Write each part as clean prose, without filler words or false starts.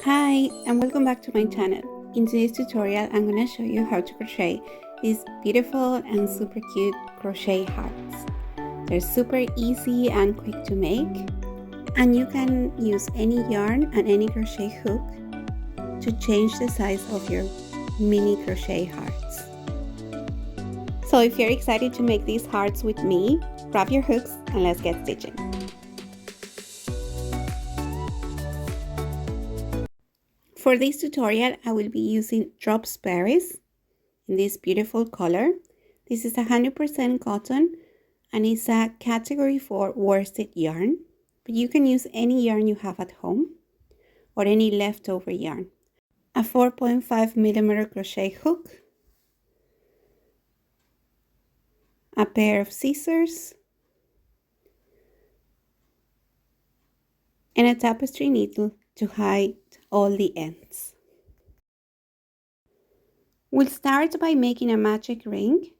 Hi and welcome back to my channel. In today's tutorial I'm going to show you how to crochet these beautiful and super cute crochet hearts. They're super easy and quick to make, and you can use any yarn and any crochet hook to change the size of your mini crochet hearts. So if you're excited to make these hearts with me, grab your hooks and let's get stitching. For this tutorial, I will be using Drops Berries in this beautiful color. This is 100% cotton and it's a category 4 worsted yarn, but you can use any yarn you have at home or any leftover yarn. A 4.5mm crochet hook, a pair of scissors, and a tapestry needle to hide all the ends. We'll start by making a magic ring.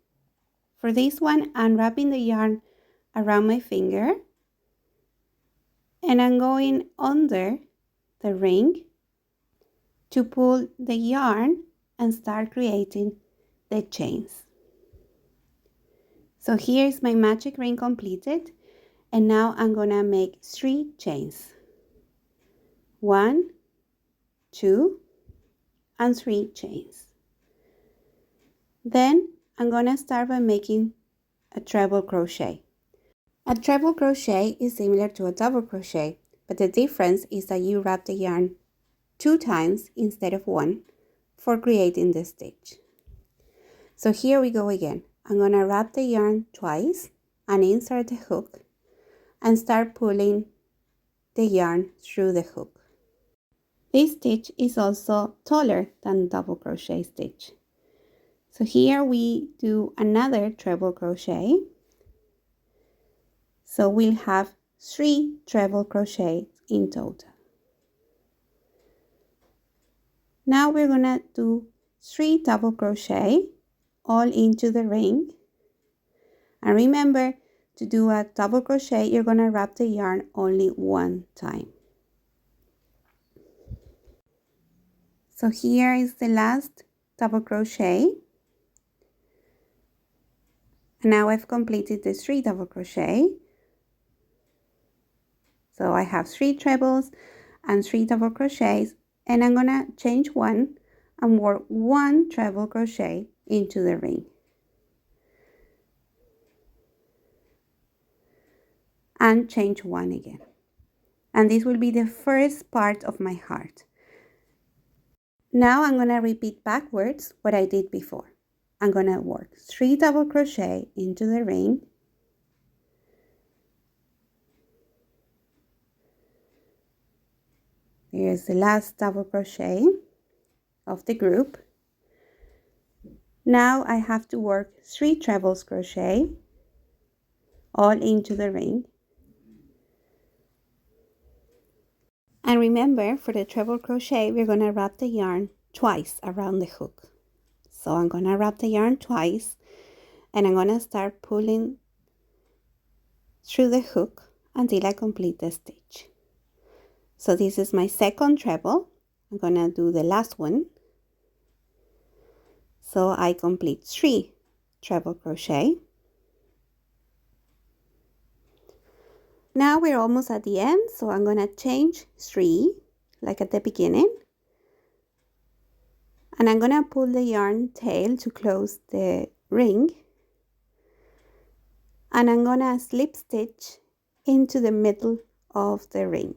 For this one, I'm wrapping the yarn around my finger and I'm going under the ring to pull the yarn and start creating the chains. So here's my magic ring completed, and now I'm gonna make 3 chains. 1, 2, and 3 chains. Then I'm gonna start by making a treble crochet. A treble crochet is similar to a double crochet, but the difference is that you wrap the yarn 2 times instead of 1 for creating the stitch. So here we go again. I'm gonna wrap the yarn twice and insert the hook and start pulling the yarn through the hook. This stitch is also taller than double crochet stitch. So here we do another treble crochet. So we'll have 3 treble crochets in total. Now we're gonna do 3 double crochet all into the ring. And remember, to do a double crochet, you're gonna wrap the yarn only 1 time. So here is the last double crochet. And now I've completed the 3 double crochet. So I have 3 trebles and 3 double crochets, and I'm gonna change one and work 1 treble crochet into the ring. And change 1 again. And this will be the first part of my heart. Now I'm gonna repeat backwards what I did before. I'm gonna work 3 double crochet into the ring. Here's the last double crochet of the group. Now I have to work 3 trebles crochet all into the ring. And remember, for the treble crochet, we're gonna wrap the yarn twice around the hook. So I'm gonna wrap the yarn twice and I'm gonna start pulling through the hook until I complete the stitch. So this is my second treble. I'm gonna do the last one. So I complete 3 treble crochet. Now we're almost at the end, so I'm gonna change 3 like at the beginning. And I'm gonna pull the yarn tail to close the ring. And I'm gonna slip stitch into the middle of the ring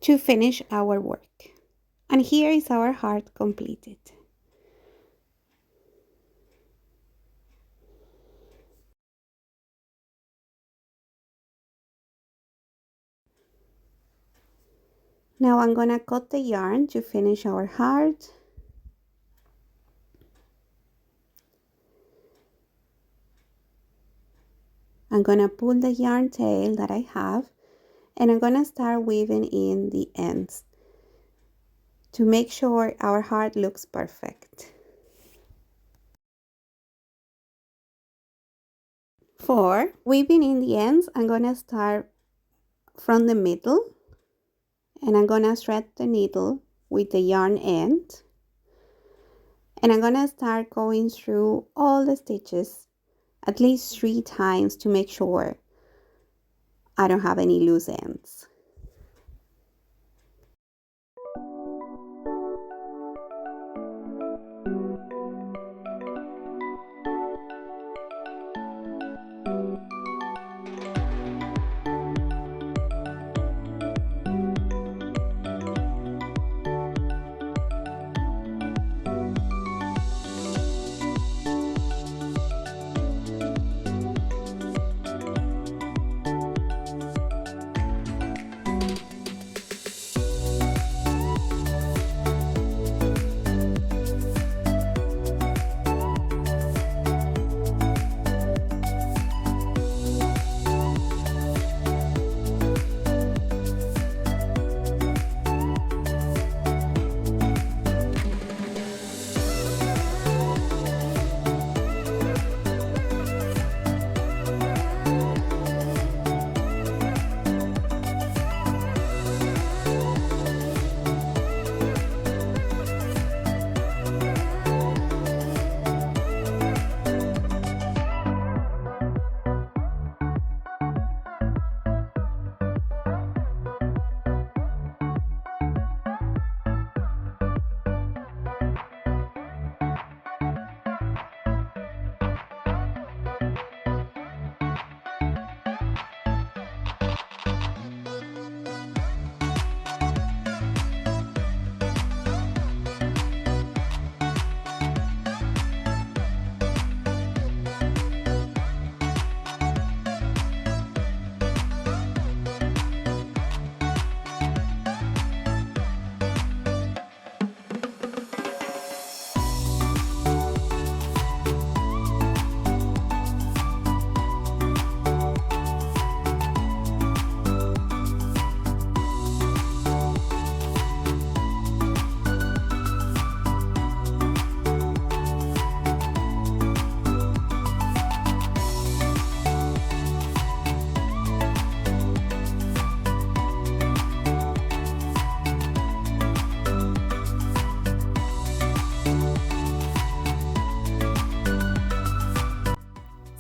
to finish our work. And here is our heart completed. Now I'm gonna cut the yarn to finish our heart. I'm gonna pull the yarn tail that I have and I'm gonna start weaving in the ends to make sure our heart looks perfect. For weaving in the ends, I'm gonna start from the middle and I'm gonna thread the needle with the yarn end. And I'm gonna start going through all the stitches at least 3 times to make sure I don't have any loose ends.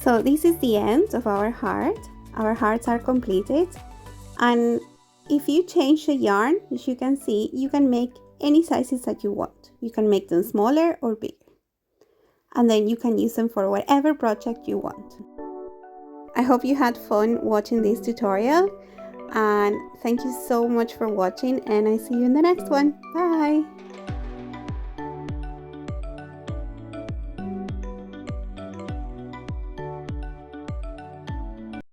So this is the end of our heart. Our hearts are completed, and if you change the yarn, as you can see, you can make any sizes that you want. You can make them smaller or bigger, and then you can use them for whatever project you want. I hope you had fun watching this tutorial, and thank you so much for watching, and I see you in the next one. Bye!